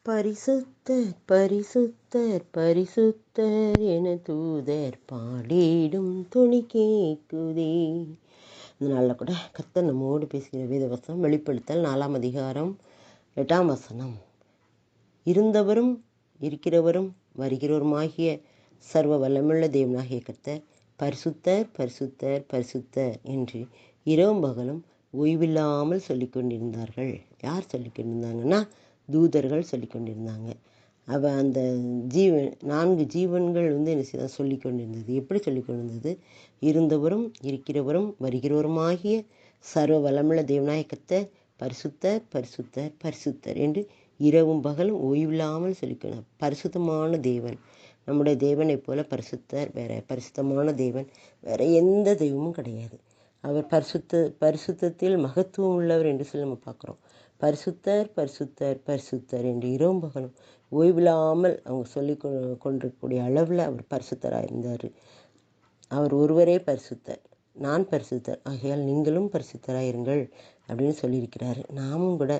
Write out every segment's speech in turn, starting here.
பரிசுத்தர் பரிசுத்தர் பரிசுத்தர் என தூதர் பாடிடும் துணி கேட்குதே. இந்த நாளில் கூட கர்த்தர் நம்மோடு பேசுகிற வேதவசனம் வெளிப்படுத்தல் 4ஆம் அதிகாரம் 8ஆம் வசனம். இருந்தவரும் இருக்கிறவரும் வருகிறவருமாகிய சர்வ வல்லமுள்ள தேவனாகிய கர்த்தர் பரிசுத்தர் பரிசுத்தர் பரிசுத்தர் என்று இரவும் பகலும் ஓய்வில்லாமல் சொல்லிக் கொண்டிருந்தார்கள். யார் சொல்லிக் கொண்டிருந்தாங்கன்னா தூதர்கள் சொல்லிக் கொண்டிருந்தாங்க. அந்த 4 ஜீவன்கள் என்ன செய்ய சொல்லிக் கொண்டிருந்தது. எப்படி சொல்லிக் கொண்டிருந்தது? இருந்தவரும் இருக்கிறவரும் வருகிறவருமாகிய சர்வ வல்லமுள்ள தேவனாகிய கர்த்தர் பரிசுத்தர் பரிசுத்தர் பரிசுத்தர் என்று இரவும் பகலும் ஓய்வில்லாமல் சொல்லிக்கொண்டார். பரிசுத்தமான தேவன், நம்முடைய தேவனை போல பரிசுத்தர் பரிசுத்தமான தேவன் வேற எந்த தெய்வமும் கிடையாது. அவர் பரிசுத்தத்தில் மகத்துவம் உள்ளவர் என்று சொல்லி நம்ம பார்க்குறோம். பரிசுத்தர் பரிசுத்தர் பரிசுத்தர் என்று இரவும் பகலும் ஓய்வில்லாமல் அவங்க சொல்லி கொண்டிருக்கக்கூடிய அளவில் அவர் பரிசுத்தராக இருந்தார். அவர் ஒருவரே பரிசுத்தர், நான் பரிசுத்தர், ஆகையால் நீங்களும் பரிசுத்தராக இருங்கள் அப்படின்னு சொல்லியிருக்கிறாரு. நாமும் கூட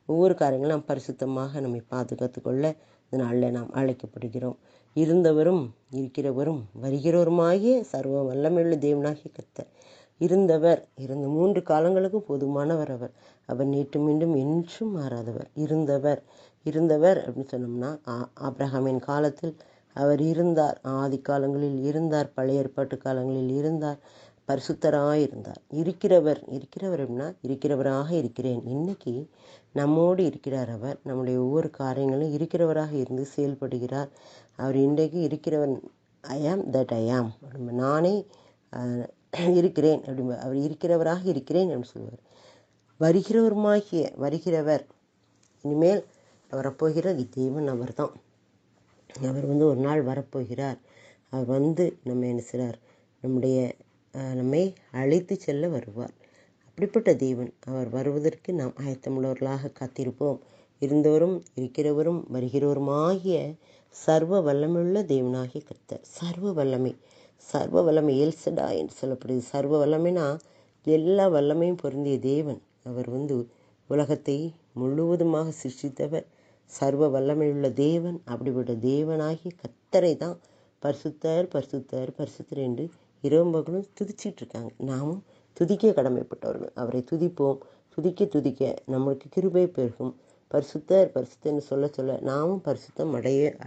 ஒவ்வொரு காரியங்களும் நாம் பரிசுத்தமாக நம்மை பாதுகாத்து கொள்ள இந்த நாளில் நாம் அழைக்கப்படுகிறோம். இருந்தவரும் இருக்கிறவரும் வருகிறவருமாகிய சர்வ வல்லமையுள்ள தேவனாகிய கர்த்தர். இருந்த 3 காலங்களுக்கும் போதுமானவர். அவர் நேற்று மீண்டும் என்றும் மாறாதவர். இருந்தவர் அப்படின்னு சொன்னோம்னா ஆபிரகாமின் காலத்தில் அவர் இருந்தார், ஆதி காலங்களில் இருந்தார், பழைய ஏற்பாட்டு காலங்களில் இருந்தார், பரிசுத்தராக இருந்தார். இருக்கிறவர் அப்படின்னா இருக்கிறவராக இருக்கிறேன். இன்னைக்கு நம்மோடு இருக்கிறார். அவர் நம்முடைய ஒவ்வொரு காரியங்களும் இருக்கிறவராக இருந்து செயல்படுகிறார். அவர் இன்றைக்கு இருக்கிறவன். ஐ ஆம் தட் ஐ ஆம், நானே இருக்கிறேன் அப்படி அவர் இருக்கிறவராக இருக்கிறேன் அப்படின்னு சொல்லுவார். வருகிறவர் இனிமேல் வரப்போகிற தேவன் அவர் தான். அவர் ஒரு நாள் வரப்போகிறார். அவர் நம்ம என்ன செய்கிறார்? நம்மை அழைத்து செல்ல வருவார். அப்படிப்பட்ட தேவன் அவர் வருவதற்கு நாம் ஆயத்தமுள்ளவர்களாக காத்திருப்போம். இருந்தவரும் இருக்கிறவரும் வருகிறவருமாகிய சர்வ வல்லமையுள்ள தேவனாகிய கர்த்தர். சர்வ வல்லமை எல்சடா என்று சொல்லப்படுது. சர்வ வல்லமைனா எல்லா வல்லமையும் பொருந்திய தேவன். அவர் உலகத்தை முழுவதுமாக சிருஷ்டித்தவர். சர்வ வல்லமையுள்ள தேவன். அப்படிப்பட்ட தேவனாகிய கர்த்தரை தான் பரிசுத்தர் பரிசுத்தர் பரிசுத்தர் என்று இரவும் பகலும் துதிச்சிட்டு இருக்காங்க. நாமும் துதிக்க கடமைப்பட்டவர்கள். அவரை துதிப்போம். துதிக்க நம்மளுக்கு கிருபை பெருகும். பரிசுத்தர் பரிசுத்தர்னு சொல்ல நாமும் பரிசுத்தம்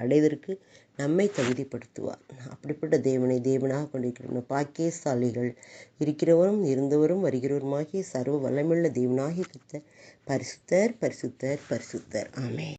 அடைவதற்கு நம்மை தகுதிப்படுத்துவார். அப்படிப்பட்ட தேவனை தேவனாக கொண்டிருக்கிற பாக்கியசாலிகள். இருக்கிறவரும் இருந்தவரும் வருகிறவருமாகிய சர்வ வல்லமையுள்ள தேவனாகிய கர்த்தர் பரிசுத்தர் பரிசுத்தர் பரிசுத்தர். ஆமென்.